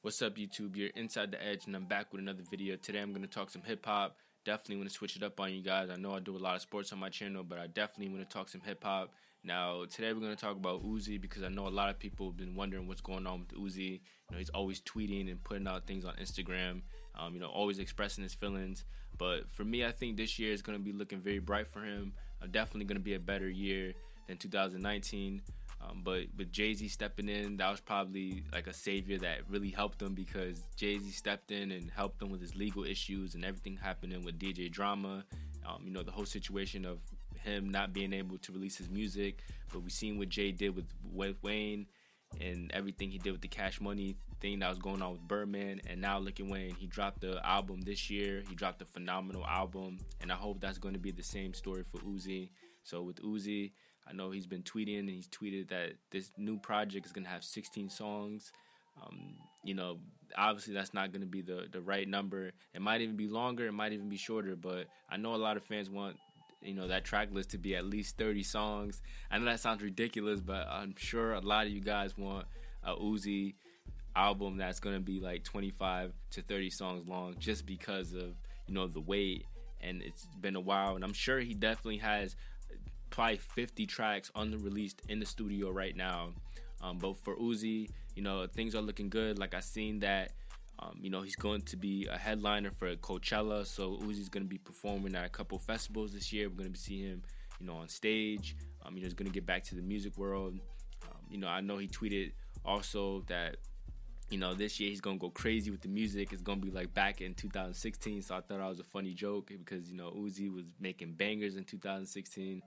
What's up, YouTube? You're Inside the Edge, and I'm back with another video. Today I'm going to talk some hip-hop. Definitely want to switch it up on you guys. I know I do a lot of sports on my channel, but I definitely want to talk some hip-hop. Now, today we're going to talk about Uzi because I know a lot of people have been wondering what's going on with Uzi. He's always tweeting and putting out things on Instagram, always expressing his feelings. But for me, I think this year is going to be looking very bright for him. Definitely going to be a better year than 2019. But with Jay-Z stepping in, that was probably like a savior that really helped him because Jay-Z stepped in and helped him with his legal issues and everything happening with DJ Drama. The whole situation of him not being able to release his music. But we seen what Jay did with Wayne and everything he did with the Cash Money thing that was going on with Birdman. And now look at Wayne. He dropped the album this year. He dropped a phenomenal album. And I hope that's going to be the same story for Uzi. So with Uzi, I know he's been tweeting, and he's tweeted that this new project is going to have 16 songs. Obviously that's not going to be the right number. It might even be longer, it might even be shorter, but I know a lot of fans want that track list to be at least 30 songs. I know that sounds ridiculous, but I'm sure a lot of you guys want a Uzi album that's going to be like 25 to 30 songs long just because of, the wait, and it's been a while, and I'm sure he definitely has probably 50 tracks unreleased in the studio right now. But for Uzi, things are looking good. Like I seen that, he's going to be a headliner for Coachella. So Uzi's going to be performing at a couple festivals this year. We're going to be seeing him, on stage. He's going to get back to the music world. I know he tweeted also that, this year he's going to go crazy with the music. It's going to be like back in 2016. So I thought that was a funny joke because, Uzi was making bangers in 2016.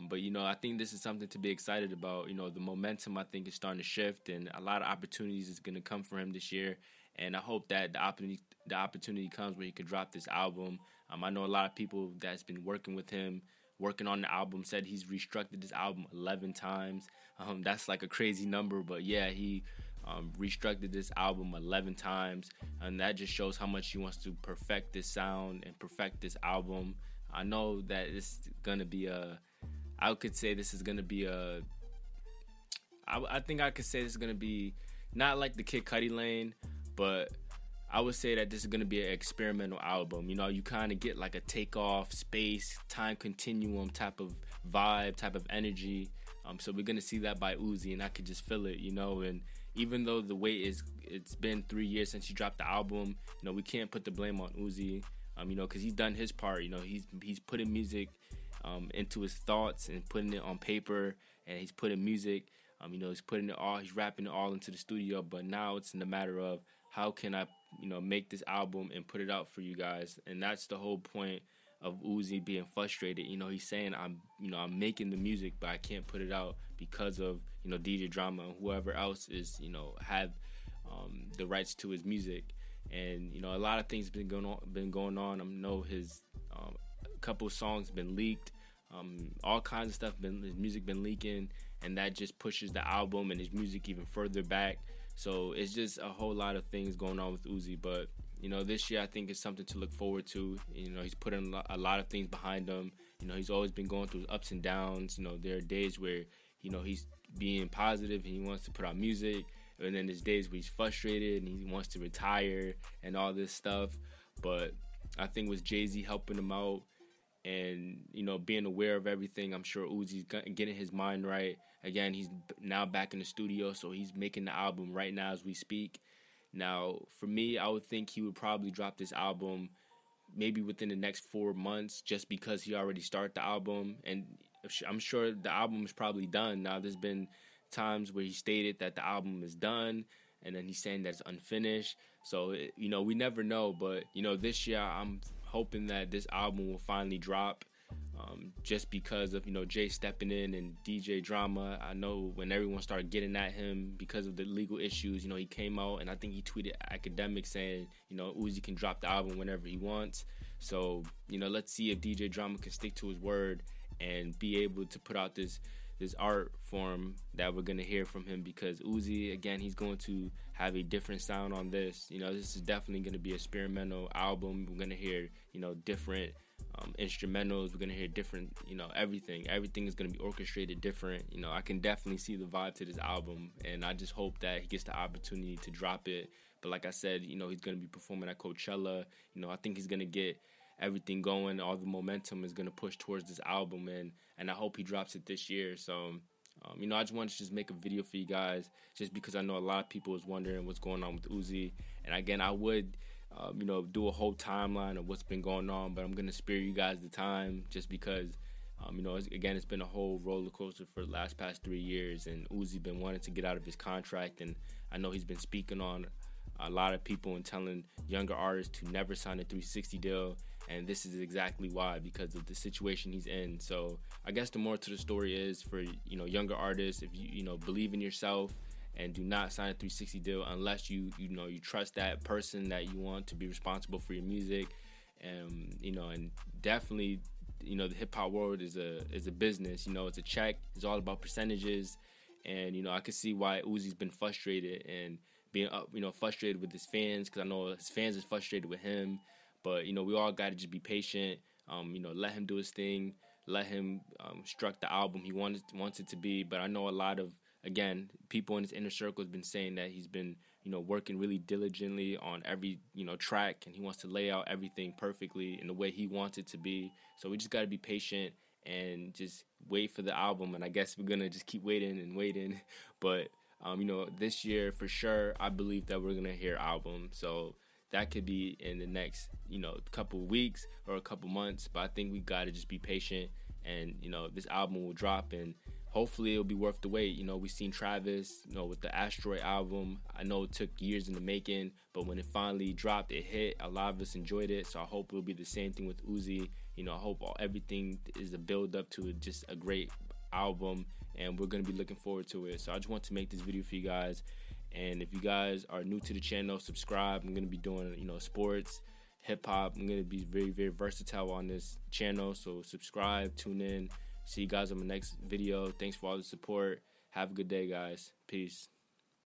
But I think this is something to be excited about. The momentum, I think, is starting to shift, and a lot of opportunities is going to come for him this year. And I hope that the opportunity comes where he could drop this album. I know a lot of people that's been working with him, working on the album, said he's restructured this album 11 times. That's like a crazy number, but yeah, he restructured this album 11 times, and that just shows how much he wants to perfect this sound and perfect this album. I know that it's gonna be I think I could say this is going to be not like the Kid Cudi lane, but I would say that this is going to be an experimental album. You kind of get like a takeoff, space, time continuum type of vibe, type of energy. So we're going to see that by Uzi, and I could just feel it, and even though the wait it's been 3 years since he dropped the album, we can't put the blame on Uzi, because he's done his part. He's putting music into his thoughts and putting it on paper, and he's putting music, he's putting it all, he's rapping it all into the studio. But now it's in the matter of how can I, make this album and put it out for you guys. And that's the whole point of Uzi being frustrated. He's saying I'm making the music, but I can't put it out because of, DJ Drama and whoever else is, have the rights to his music. And a lot of things been going on. I know his couple of songs been leaked, all kinds of stuff. His music been leaking, and that just pushes the album and his music even further back. So it's just a whole lot of things going on with Uzi. But this year I think it's something to look forward to. He's putting a lot of things behind him. He's always been going through ups and downs. There are days where he's being positive and he wants to put out music, and then there's days where he's frustrated and he wants to retire and all this stuff. But I think with Jay-Z helping him out and, being aware of everything, I'm sure Uzi's getting his mind right. Again, he's now back in the studio, so he's making the album right now as we speak. Now, for me, I would think he would probably drop this album maybe within the next 4 months just because he already started the album. And I'm sure the album is probably done. Now, there's been times where he stated that the album is done, and then he's saying that it's unfinished. So, we never know. But, this year I'm hoping that this album will finally drop just because of, Jay stepping in and DJ Drama. I know when everyone started getting at him because of the legal issues, he came out and I think he tweeted academic saying, Uzi can drop the album whenever he wants. So, let's see if DJ Drama can stick to his word and be able to put out this art form that we're going to hear from him, because Uzi, again, he's going to have a different sound on this. This is definitely going to be an experimental album. We're going to hear, different instrumentals. We're gonna hear different, everything is gonna be orchestrated different. I can definitely see the vibe to this album, and I just hope that he gets the opportunity to drop it. But like I said, he's gonna be performing at Coachella. I think he's gonna get everything going. All the momentum is gonna push towards this album, and I hope he drops it this year. So I just wanted to just make a video for you guys, just because I know a lot of people is wondering what's going on with Uzi. And again, I would do a whole timeline of what's been going on, but I'm gonna spare you guys the time, just because it's been a whole roller coaster for the past 3 years, and Uzi been wanting to get out of his contract, and I know he's been speaking on a lot of people and telling younger artists to never sign a 360 deal, and this is exactly why, because of the situation he's in. So I guess the more to the story is, for younger artists, if you believe in yourself and do not sign a 360 deal unless you trust that person that you want to be responsible for your music. And definitely, the hip hop world is a business. It's a check. It's all about percentages, and I can see why Uzi's been frustrated and being frustrated with his fans, because I know his fans is frustrated with him. But we all got to just be patient. Let him do his thing. Let him struck the album he wants it to be. But I know a lot of, again, people in his inner circle has been saying that he's been working really diligently on every track, and he wants to lay out everything perfectly in the way he wants it to be. So we just got to be patient and just wait for the album. And I guess we're gonna just keep waiting and waiting. But this year for sure, I believe that we're gonna hear album. So that could be in the next couple weeks or a couple months. But I think we gotta just be patient, and this album will drop, and hopefully it'll be worth the wait. We seen Travis, with the Asteroid album. I know it took years in the making, but when it finally dropped, it hit. A lot of us enjoyed it, so I hope it'll be the same thing with Uzi. I hope everything is a build up to just a great album, and we're gonna be looking forward to it. So I just want to make this video for you guys. And if you guys are new to the channel, subscribe. I'm gonna be doing sports, hip hop. I'm gonna be very, very versatile on this channel, so subscribe, tune in. See you guys on my next video. Thanks for all the support. Have a good day, guys. Peace.